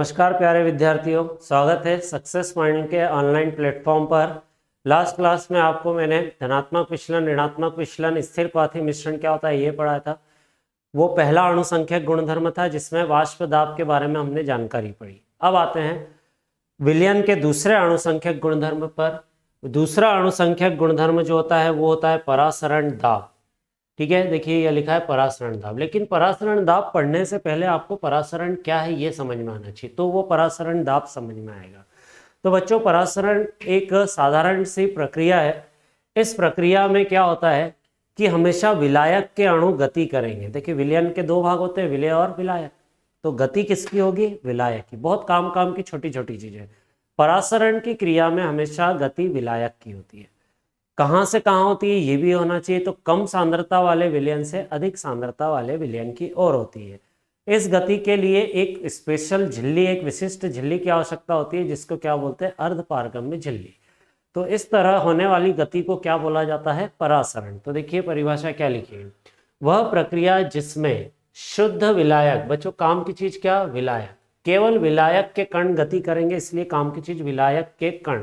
नमस्कार प्यारे विद्यार्थियों, स्वागत है सक्सेस माइंड के ऑनलाइन प्लेटफॉर्म पर। लास्ट क्लास में आपको मैंने धनात्मक विचलन, ऋणात्मक विचलन, स्थिर पाथी मिश्रण क्या होता है ये पढ़ाया था। वो पहला अणुसंख्यक गुणधर्म था जिसमें वाष्प दाब के बारे में हमने जानकारी पढ़ी। अब आते हैं विलयन के दूसरे अणुसंख्यक गुणधर्म पर। दूसरा अणुसंख्यक गुणधर्म जो होता है वो होता है परासरण दाब। ठीक है, देखिए यह लिखा है परासरण दाब, लेकिन परासरण दाब पढ़ने से पहले आपको परासरण क्या है ये समझ में आना चाहिए, तो वो परासरण दाब समझ में आएगा। तो बच्चों, परासरण एक साधारण सी प्रक्रिया है। इस प्रक्रिया में क्या होता है कि हमेशा विलायक के अणु गति करेंगे। देखिए विलयन के दो भाग होते हैं, विलय और विलायक। तो गति किसकी होगी? विलायक की। बहुत काम की छोटी छोटी चीजें। परासरण की क्रिया में हमेशा गति विलायक की होती है। कहाँ से कहाँ होती है ये भी होना चाहिए। तो कम सांद्रता वाले विलयन से अधिक सांद्रता वाले विलयन की ओर होती है। इस गति के लिए एक स्पेशल झिल्ली, एक विशिष्ट झिल्ली की आवश्यकता होती है, जिसको क्या बोलते हैं? अर्धपारगम्य झिल्ली। तो इस तरह होने वाली गति को क्या बोला जाता है? परासरण। तो देखिए परिभाषा क्या लिखी है, वह प्रक्रिया जिसमें शुद्ध विलायक, बच्चों काम की चीज क्या? विलायक। केवल विलायक के कण गति करेंगे, इसलिए काम की चीज विलायक के कण।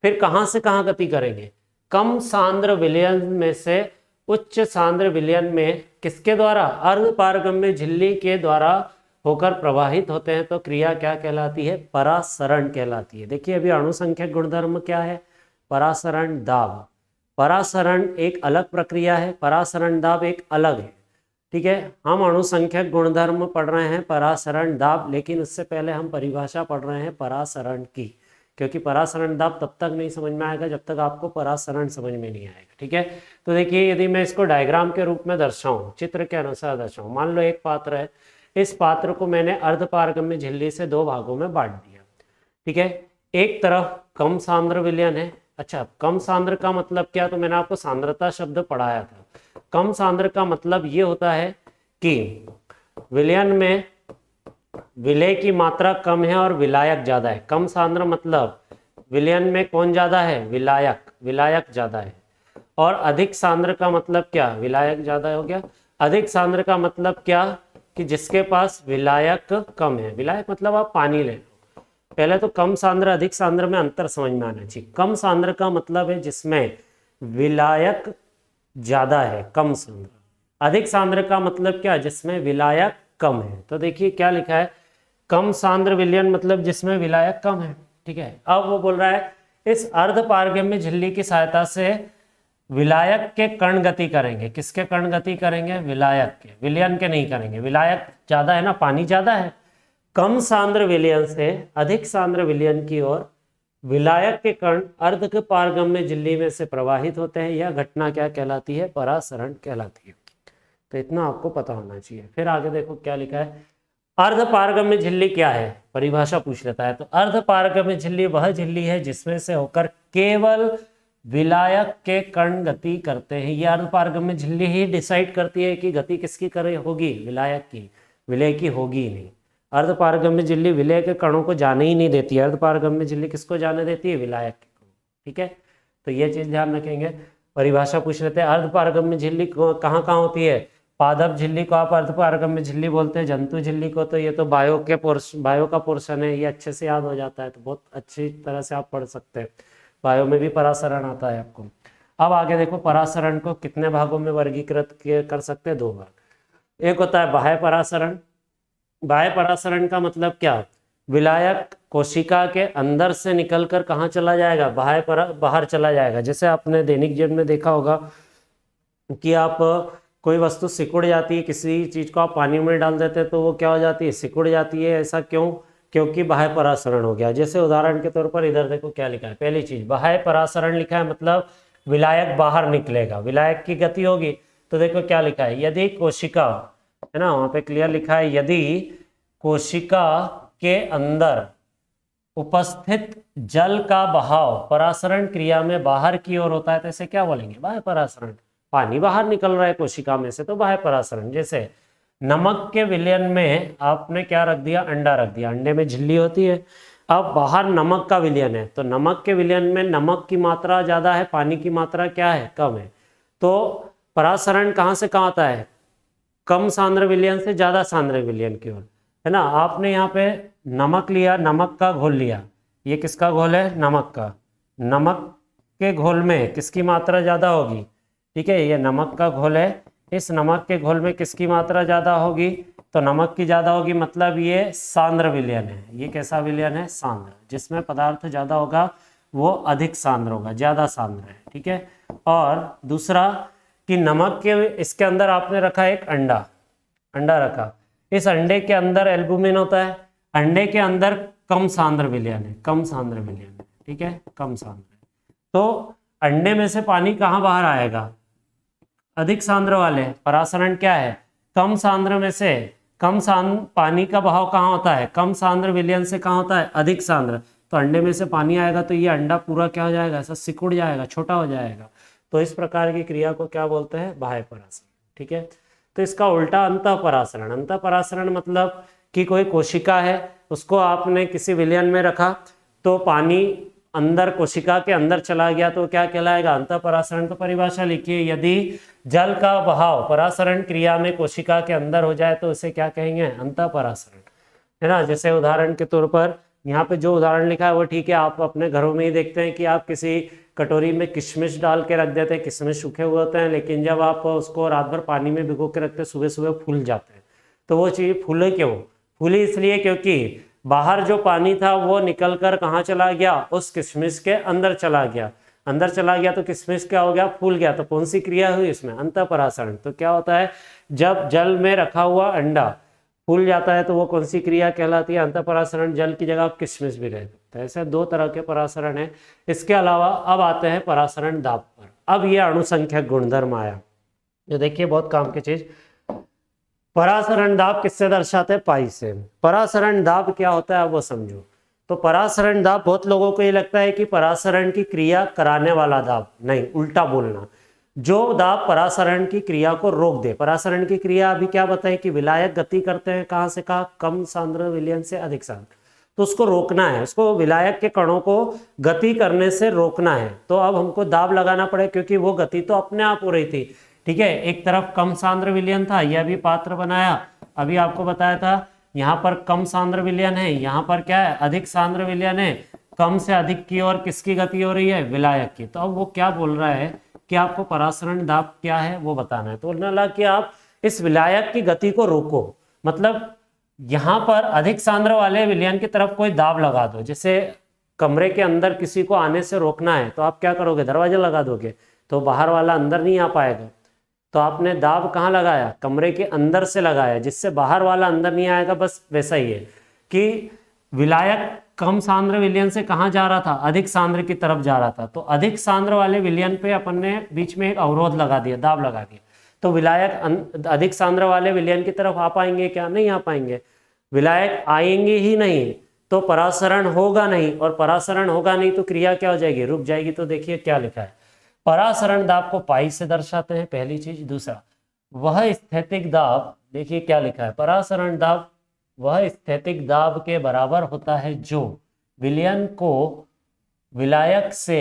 फिर कहाँ से कहाँ गति करेंगे? कम सांद्र विलयन में से उच्च सांद्र विलयन में किसके द्वारा? अर्धपारगम्य झिल्ली के द्वारा होकर प्रवाहित होते हैं। तो क्रिया क्या कहलाती है? परासरण कहलाती है। देखिए अभी अणुसंख्यक गुणधर्म क्या है? परासरण दाब। परासरण एक अलग प्रक्रिया है, परासरण दाब एक अलग है। ठीक है, हम अणुसंख्यक गुणधर्म पढ़ रहे हैं, परासरण दाब, लेकिन उससे पहले हम परिभाषा पढ़ रहे हैं परासरण की, क्योंकि परासरण दाब तब तक नहीं समझ में आएगा जब तक आपको परासरण समझ में नहीं आएगा। ठीक है, तो देखिए यदि मैं इसको डायग्राम के रूप में दर्शाऊं, चित्र के अनुसार दर्शाऊं, मान लो एक पात्र है, इस पात्र को मैंने अर्धपारगम्य झिल्ली से दो भागों में बांट दिया। ठीक है, एक तरफ कम सांद्र विलयन है। अच्छा, कम सांद्र का मतलब क्या? तो मैंने आपको सांद्रता शब्द पढ़ाया था। कम सांद्र का मतलब ये होता है कि विलयन में विलय की मात्रा कम है और विलायक ज्यादा है। कम सांद्र मतलब विलयन में कौन ज्यादा है? विलायक, विलायक ज्यादा है। और अधिक सांद्र का मतलब क्या? विलायक ज्यादा हो गया। अधिक सांद्र का मतलब क्या? कि जिसके पास विलायक कम है। विलायक मतलब आप पानी ले लो। पहले तो कम सांद्र अधिक सांद्र में अंतर समझ में आना चाहिए। कम सांद्र का मतलब है जिसमें विलायक ज्यादा है, कम सांद्र। अधिक सांद्र का मतलब क्या? जिसमें विलायक कम है। तो देखिए क्या लिखा है, कम सांद्र विलयन मतलब जिसमें विलायक कम है। ठीक है, अब वो बोल रहा है इस अर्धपारगम्य झिल्ली की सहायता से विलायक के कण गति करेंगे। किसके कण गति करेंगे? विलायक के, विलयन के नहीं करेंगे। विलायक ज्यादा है ना, पानी ज्यादा है। कम सांद्र विलयन से अधिक सांद्र विलयन की ओर विलायक के कण अर्धपारगम्य झिल्ली में से प्रवाहित होते हैं। यह घटना क्या कहलाती है? परासरण कहलाती है। तो इतना आपको पता होना चाहिए। फिर आगे देखो क्या लिखा है, अर्धपारगम्य झिल्ली क्या है? परिभाषा पूछ लेता है। तो अर्धपारगम्य झिल्ली वह झिल्ली है जिसमें से होकर केवल विलायक के कण गति करते हैं। ये अर्धपारगम्य झिल्ली ही डिसाइड करती है कि गति किसकी करे होगी? विलायक की, विलय की होगी ही नहीं। अर्धपारगम्य झिल्ली विलय के कणों को जाने ही नहीं देती है। अर्धपारगम्य झिल्ली किसको जाने देती है? विलायक के कणों। ठीक है, तो ये चीज ध्यान रखेंगे। परिभाषा पूछ लेते हैं, अर्धपारगम्य झिल्ली कहाँ कहाँ होती है? पादप झिल्ली को आप अर्धपारगम्य झिल्ली बोलते हैं। जंतु झिल्ली को तो ये तो बायो का पोर्शन है, ये अच्छे से याद हो जाता है, तो बहुत अच्छी तरह से आप पढ़ सकते हैं। बायो में भी परासरण आता है आपको। अब आगे देखो, परासरण को कितने भागों में वर्गीकृत कर सकते हैं? दो भाग। एक होता है बाह्य परासरण। बाह्य परासरण का मतलब क्या? विलायक कोशिका के अंदर से निकलकर कहाँ चला जाएगा? बाहर चला जाएगा। जैसे आपने दैनिक जीवन में देखा होगा कि आप कोई वस्तु सिकुड़ जाती है, किसी चीज को आप पानी में डाल देते हैं तो वो क्या हो जाती है? सिकुड़ जाती है। ऐसा क्यों? क्योंकि बाह्य परासरण हो गया। जैसे उदाहरण के तौर पर इधर देखो क्या लिखा है। पहली चीज बाह्य परासरण लिखा है, मतलब विलायक बाहर निकलेगा, विलायक की गति होगी। तो देखो क्या लिखा है, यदि कोशिका, है ना, वहां पे क्लियर लिखा है, यदि कोशिका के अंदर उपस्थित जल का बहाव परासरण क्रिया में बाहर की ओर होता है तो इसे क्या बोलेंगे? बाह्य परासरण। पानी बाहर निकल रहा है कोशिका में से तो बाह्य परासरण। जैसे नमक के विलयन में आपने क्या रख दिया? अंडा रख दिया। अंडे में झिल्ली होती है। अब बाहर नमक का विलयन है, तो नमक के विलयन में नमक की मात्रा ज्यादा है, पानी की मात्रा क्या है? कम है। तो परासरण कहाँ से कहाँ आता है? कम सांद्र विलयन से ज्यादा सांद्र विलयन की ओर, है ना। आपने यहाँ पे नमक लिया, नमक का घोल लिया, ये किसका घोल है? नमक का। नमक के घोल में किसकी मात्रा ज़्यादा होगी? ठीक है, ये नमक का घोल है, इस नमक के घोल में किसकी मात्रा ज़्यादा होगी? तो नमक की ज़्यादा होगी, मतलब ये सांद्र विलयन है। ये कैसा विलयन है? सांद्र। जिसमें पदार्थ ज़्यादा होगा वो अधिक सांद्र होगा, ज़्यादा सांद्र है। ठीक है, और दूसरा कि नमक के इसके अंदर आपने रखा एक अंडा, अंडा रखा, इस अंडे के अंदर एल्बुमिन होता है, अंडे के अंदर कम सांद्र विलयन है, कम सांद्र विलयन है। ठीक है, कम सांद्र है। तो अंडे में से पानी कहाँ बाहर आएगा? अधिक सांद्र वाले। परासरण क्या है? कम सांद्र में से कम सांद्र पानी का बहाव कहाँ होता है? कम सांद्र विलयन से कहाँ होता है? अधिक सांद्र। तो अंडे में से पानी आएगा तो ये अंडा पूरा क्या हो जाएगा? ऐसा सिकुड़ जाएगा, छोटा हो जाएगा। तो इस प्रकार की क्रिया को क्या बोलते हैं? बाह्य परासरण। ठीक है, तो इसका उल्टा अंतःपरासरण। अंतःपरासरण मतलब कि कोई कोशिका है, उसको आपने किसी विलयन में रखा तो पानी अंदर कोशिका के अंदर चला गया तो क्या कहलाएगा? अंतःपरासरण। तो परिभाषा लिखिए, यदि जल का बहाव परासरण क्रिया में कोशिका के अंदर हो जाए तो उसे क्या कहेंगे? अंतःपरासरण, है ना। जैसे उदाहरण के तौर पर यहाँ पे जो उदाहरण लिखा है वो ठीक है, आप अपने घरों में ही देखते हैं कि आप किसी कटोरी में किशमिश डाल के रख देते हैं, किशमिश सूखे हुए होते हैं, लेकिन जब आप उसको रात भर पानी में भिगो के रखते हैं सुबह सुबह फूल जाते हैं। तो वो चीज़ फूले क्यों? फूली इसलिए क्योंकि बाहर जो पानी था वो निकल कर कहाँ चला गया? उस किशमिश के अंदर चला गया। अंदर चला गया तो किशमिश क्या हो गया? फूल गया। तो कौन सी क्रिया हुई इसमें? अंतःपरासरण। तो क्या होता है? जब जल में रखा हुआ अंडा फूल जाता है तो वो कौन सी क्रिया कहलाती है? अंतःपरासरण। जल की जगह आप किशमिश भी रह सकते हैं। ऐसे दो तरह के परासरण हैं। इसके अलावा अब आते हैं परासरण दाब पर। अब ये अणुसंख्यक गुणधर्म आया, जो देखिए बहुत काम की चीज। परासरण दाब किससे दर्शाते हैं? पाई से। परासरण दाब क्या होता है अब वो समझो। तो परासरण दाब, बहुत लोगों को ये लगता है कि परासरण की क्रिया कराने वाला दाब, नहीं, उल्टा बोलना। जो दाब परासरण की क्रिया को रोक दे। परासरण की क्रिया अभी क्या बताए कि विलायक गति करते हैं, कहाँ से कहाँ? कम सांद्र विलयन से अधिक सांद्र। तो उसको रोकना है, उसको विलायक के कणों को गति करने से रोकना है। तो अब हमको दाब लगाना पड़े, क्योंकि वो गति तो अपने आप हो रही थी। ठीक है, एक तरफ कम सांद्र विलयन था, यह भी पात्र बनाया, अभी आपको बताया था यहाँ पर कम सांद्र विलयन है, यहाँ पर क्या है? अधिक सांद्र विलयन है। कम से अधिक की ओर किसकी गति हो रही है? विलायक की। तो अब वो क्या बोल रहा है कि आपको परासरण दाब क्या है वो बताना है। तो बोलने लगा कि आप इस विलायक की गति को रोको, मतलब यहाँ पर अधिक सांद्र वाले विलयन की तरफ कोई दाब लगा दो। जैसे कमरे के अंदर किसी को आने से रोकना है तो आप क्या करोगे? दरवाजा लगा दोगे, तो बाहर वाला अंदर नहीं आ पाएगा। तो आपने दाब कहाँ लगाया? कमरे के अंदर से लगाया, जिससे बाहर वाला अंदर नहीं आएगा। बस वैसा ही है कि विलायक कम सांद्र विलयन से कहाँ जा रहा था? अधिक सांद्र की तरफ जा रहा था। तो अधिक सांद्र वाले विलयन पे अपन ने बीच में एक अवरोध लगा दिया, दाब लगा दिया। तो विलायक अधिक सांद्र वाले विलयन की तरफ आ पाएंगे क्या? नहीं आ पाएंगे। विलायक आएंगे ही नहीं तो परासरण होगा नहीं, और परासरण होगा नहीं तो क्रिया क्या हो जाएगी? रुक जाएगी। तो देखिए क्या लिखा है, परासरण दाब को पाई से दर्शाते हैं, पहली चीज। दूसरा, वह स्थैतिक दाब, देखिए क्या लिखा है, परासरण दाब वह स्थैतिक दाब के बराबर होता है जो विलयन को विलायक से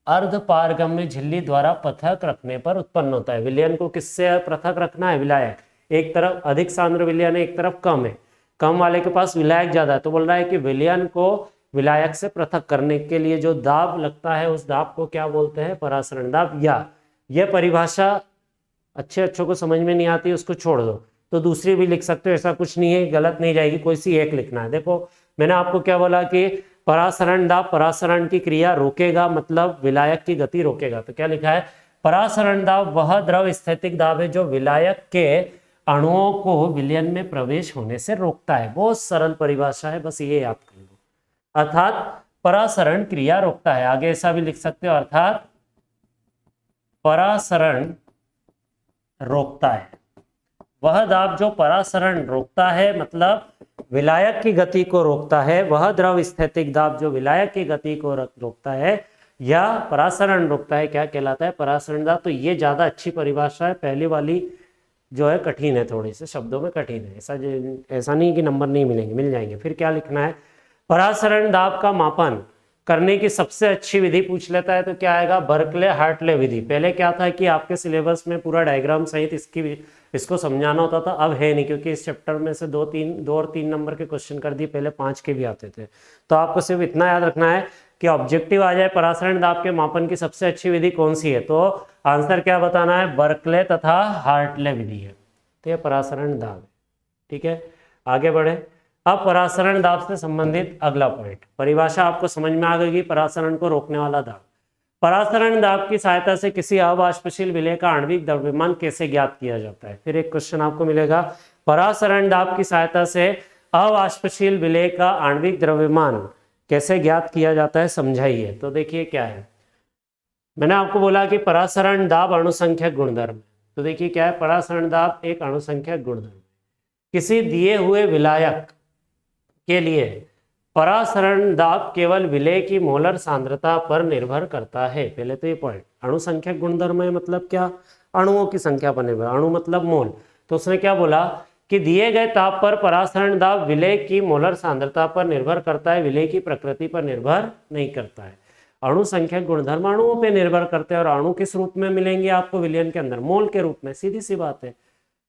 अर्ध पारगम्य झिल्ली द्वारा पृथक रखने पर उत्पन्न होता है। विलयन को किससे पृथक रखना है? विलायक। एक तरफ अधिक सांद्र विलयन है, एक तरफ कम है, कम वाले के पास विलायक ज्यादा है। तो बोल रहा है कि विलयन को विलायक से पृथक करने के लिए जो दाब लगता है उस दाब को क्या बोलते हैं? परासरण दाब। या यह परिभाषा अच्छों को समझ में नहीं आती, उसको छोड़ दो, तो दूसरी भी लिख सकते हो, ऐसा कुछ नहीं है, गलत नहीं जाएगी, कोई सी एक लिखना है। देखो मैंने आपको क्या बोला कि परासरण दाब परासरण की क्रिया रोकेगा, मतलब विलायक की गति रोकेगा। तो क्या लिखा है? परासरण दाब वह द्रव स्थैतिक दाब है जो विलायक के अणुओं को विलयन में प्रवेश होने से रोकता है। बहुत सरल परिभाषा है, बस ये याद कर लो। अर्थात परासरण क्रिया रोकता है। आगे ऐसा भी लिख सकते हो, अर्थात परासरण रोकता है। वह दाब जो परासरण रोकता है, मतलब विलायक की गति को रोकता है, वह द्रव स्थैतिक दाब जो विलायक की गति को रोकता है या परासरण रोकता है, क्या कहलाता है? परासरण दाब। तो ये ज्यादा अच्छी परिभाषा है, पहली वाली जो है कठिन है, थोड़ी से शब्दों में कठिन है। ऐसा नहीं कि नंबर नहीं मिलेंगे, मिल जाएंगे। फिर क्या लिखना है? परासरण दाब का मापन करने की सबसे अच्छी विधि पूछ लेता है तो क्या आएगा, बर्कले हार्टले विधि। पहले क्या था कि आपके सिलेबस में पूरा डायग्राम सहित इसको समझाना होता था, अब है नहीं, क्योंकि इस चैप्टर में से 2 और 3 नंबर के क्वेश्चन कर दिए, पहले 5 के भी आते थे। तो आपको सिर्फ इतना याद रखना है कि ऑब्जेक्टिव आ जाए परासरण दाब के मापन की सबसे अच्छी विधि कौन सी है, तो आंसर क्या बताना है, बर्कले तथा हार्टले विधि है। तो ये परासरण दाब है। ठीक है, आगे बढ़े। अब परासरण दाब से संबंधित अगला पॉइंट, परिभाषा आपको समझ में आ गई, परासरण को रोकने वाला दाब। परासरण दाब की सहायता से किसी अवाष्पशील विलेय का आणविक द्रव्यमान कैसे ज्ञात किया जाता है। फिर एक क्वेश्चन आपको मिलेगा, परासरण दाब की सहायता से अवाष्पशील विलेय का आणविक द्रव्यमान कैसे ज्ञात किया जाता है, समझाइए। तो देखिए क्या है, मैंने आपको बोला कि परासरण दाब अणुसंख्यक गुणधर्म। तो देखिए क्या है, परासरण दाब एक अणुसंख्यक गुणधर्म। किसी दिए हुए विलायक के लिए परासरण दाब केवल विलेय की मोलर सांद्रता पर निर्भर करता है। पहले तो ये पॉइंट, अणुसंख्यक गुणधर्म है मतलब क्या, अणुओं की संख्या पर निर्भर, अणु मतलब मोल। तो उसने क्या बोला कि दिए गए ताप पर परासरण दाब विलेय की मोलर सांद्रता पर निर्भर करता है, विलेय की प्रकृति पर निर्भर नहीं करता है। अणुसंख्यक गुणधर्म अणुओं पर निर्भर करते हैं, और अणु किस रूप में मिलेंगे आपको विलयन के अंदर, मोल के रूप में, सीधी सी बात है।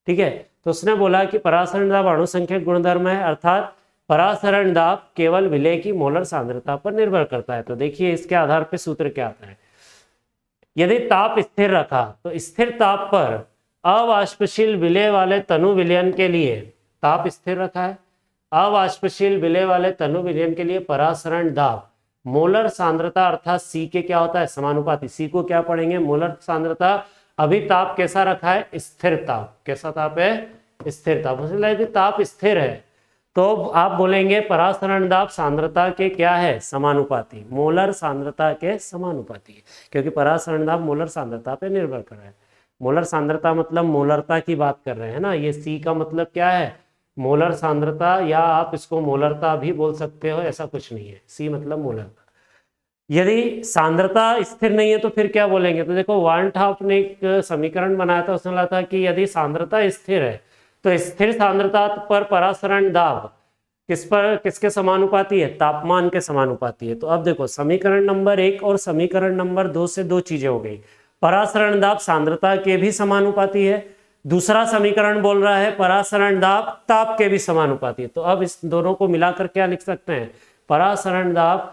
ठीक है, तो उसने बोला कि परासरण दाब अणुसंख्यक गुणधर्म है, अर्थात परासरण दाब केवल विलेय की मोलर सांद्रता पर निर्भर करता है। तो देखिए इसके आधार पर सूत्र क्या आता है, यदि ताप स्थिर रखा तो स्थिर ताप पर अवाष्पशील विलेय वाले तनु विलयन के लिए, ताप स्थिर रखा है, अवाष्पशील विलेय वाले तनु विलयन के लिए परासरण दाब मोलर सांद्रता अर्थात सी के क्या होता है, समानुपाती। सी को क्या पढ़ेंगे, मोलर सांद्रता। अभी ताप कैसा रखा है, स्थिर ताप। कैसा ताप है, स्थिर ताप। यदि ताप स्थिर है तो आप बोलेंगे परासरण दाब सांद्रता के क्या है, समानुपाती, मोलर सांद्रता के समानुपाती है, क्योंकि परासरण दाब मोलर सांद्रता पे निर्भर कर रहा है। मोलर सांद्रता मतलब मोलरता की बात कर रहे हैं ना, ये सी का मतलब क्या है, मोलर सांद्रता, या आप इसको मोलरता भी बोल सकते हो, ऐसा कुछ नहीं है, सी मतलब मोलरता। यदि सांद्रता स्थिर नहीं है तो फिर क्या बोलेंगे, तो देखो वार्नठाफ ने एक समीकरण बनाया था, उसने बोला था कि यदि सांद्रता स्थिर है तो स्थिर सांद्रता पर परासरण दाब किसके समानुपाती है, तापमान के समानुपाती है। तो अब देखो समीकरण नंबर 1 और समीकरण नंबर 2 से दो चीजें हो गई, परासरण दाब सांद्रता के भी समानुपाती है, दूसरा समीकरण बोल रहा है परासरण दाब ताप के भी समानुपाती है। तो अब इस दोनों को मिलाकर क्या लिख सकते हैं, परासरण दाब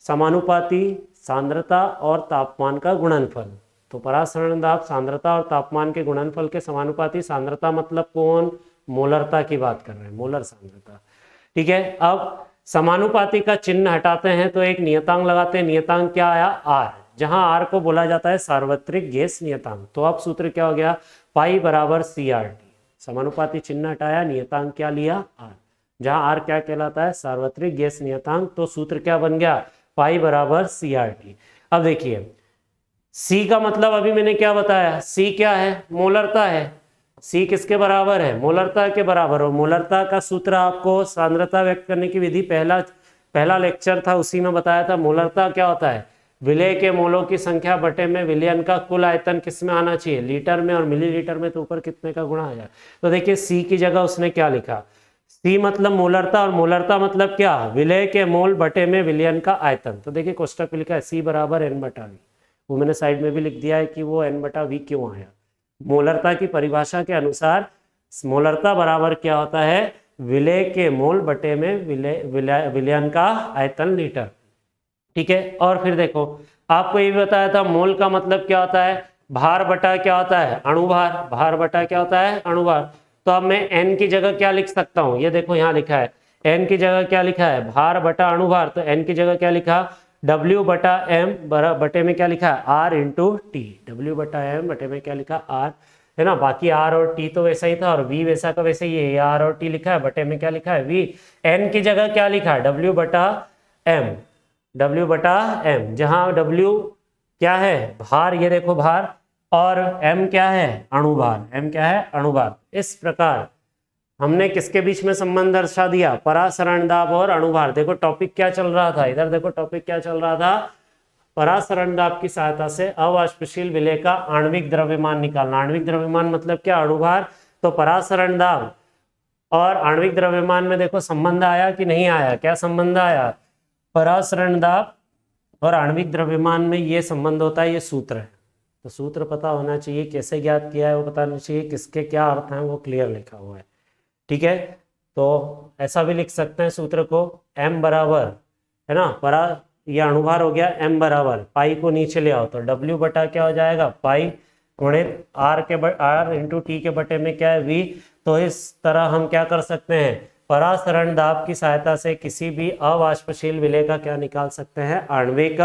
समानुपाती सांद्रता और तापमान का गुणनफल। तो परासरण दाब सांद्रता और तापमान के गुणनफल के समानुपाती, सांद्रता मतलब कौन, मोलरता की बात कर रहे हैं, मोलर सांद्रता। ठीक है, अब समानुपाती का चिन्ह हटाते हैं तो एक नियतांक लगाते हैं, नियतांक क्या आया, आर, जहां आर को बोला जाता है सार्वत्रिक गैस नियतांक। तो अब सूत्र क्या हो गया, पाई बराबर सी आर टी। समानुपाती चिन्ह हटाया, नियतांक क्या लिया, आर, जहां आर क्या कहलाता है, सार्वत्रिक गैस नियतांक। तो सूत्र क्या बन गया, पाई बराबर सी आर टी। अब देखिए सी का मतलब अभी मैंने क्या बताया, सी क्या है, मोलरता है। सी किसके बराबर है, मोलरता के बराबर। और मोलरता का सूत्र आपको सांद्रता व्यक्त करने की विधि पहला लेक्चर था उसी में बताया था। मोलरता क्या होता है, विलेय के मोलों की संख्या बटे में विलयन का कुल आयतन किस में आना चाहिए, लीटर में, और मिलीलीटर में तो ऊपर कितने का गुणा आ जाए। तो देखिए सी की जगह उसने क्या लिखा, सी मतलब मोलरता, और मोलरता मतलब क्या, विलेय के मोल बटे में विलयन का आयतन। तो देखिए कोष्टक पे लिखा है सी बराबर एन बटा वी, वो मैंने साइड में भी लिख दिया है कि वो एन बटा वी क्यों आया। मोलरता की परिभाषा के अनुसार मोलरता बराबर क्या होता है, विलेय के मोल बटे में विलयन का आयतन लीटर। ठीक है, और फिर देखो आपको ये भी बताया था मोल का मतलब क्या होता है, भार बटा क्या होता है, अणुभार, भार बटा क्या होता है, अणुभार। तो अब मैं एन की जगह क्या लिख सकता हूं, ये देखो यहाँ लिखा है, एन की जगह क्या लिखा है, भार बटा अणुभार। तो एन की जगह क्या लिखा, W बटा एम बटे में क्या लिखा है, R इंटू टी। W बटा एम बटे में क्या लिखा, R है ना, बाकी R और T तो वैसा ही था, और V वैसा का वैसे ही है, R और T लिखा है, बटे में क्या लिखा है, V। N की जगह क्या लिखा है, W बटा M, W बटा M, जहां W क्या है, भार, ये देखो भार, और M क्या है, अणुभार, M क्या है, अणुभार। इस प्रकार हमने किसके बीच में संबंध दर्शा दिया, परासरण दाब और अणुभार। देखो टॉपिक क्या चल रहा था, इधर देखो टॉपिक क्या चल रहा था, परासरण दाब की सहायता से अवाष्पशील विलेय का आणविक द्रव्यमान निकालना। आणविक द्रव्यमान मतलब क्या, अणुभार। तो परासरण दाब और आणविक द्रव्यमान में देखो संबंध आया कि नहीं आया, क्या संबंध आया, परासरण दाब और आणविक द्रव्यमान में ये संबंध होता है, ये सूत्र है। तो सूत्र पता होना चाहिए, कैसे ज्ञात किया है वो पता होना चाहिए, किसके क्या अर्थ हैं वो क्लियर लिखा हुआ है। ठीक है, तो ऐसा भी लिख सकते हैं सूत्र को, m बराबर है ना, ये अणुभार हो गया, m बराबर पाई को नीचे ले आओ तो w बटा क्या हो जाएगा, पाई गुणित r इंटू टी के बटे में क्या है, v। तो इस तरह हम क्या कर सकते हैं, परासरण दाब की सहायता से किसी भी अवाष्पशील विलेय का क्या निकाल सकते हैं, आणविक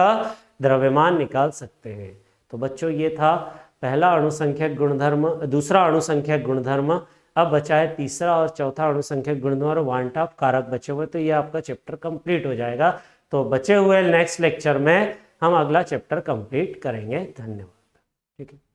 द्रव्यमान निकाल सकते हैं। तो बच्चों ये था पहला अणुसंख्यक गुणधर्म, दूसरा अणुसंख्यक गुणधर्म। अब बचा है तीसरा और चौथा अणुसंख्यक गुणधर्म और वान टॉप कारक बचे हुए। तो ये आपका चैप्टर कंप्लीट हो जाएगा। तो बचे हुए नेक्स्ट लेक्चर में हम अगला चैप्टर कंप्लीट करेंगे। धन्यवाद। ठीक है।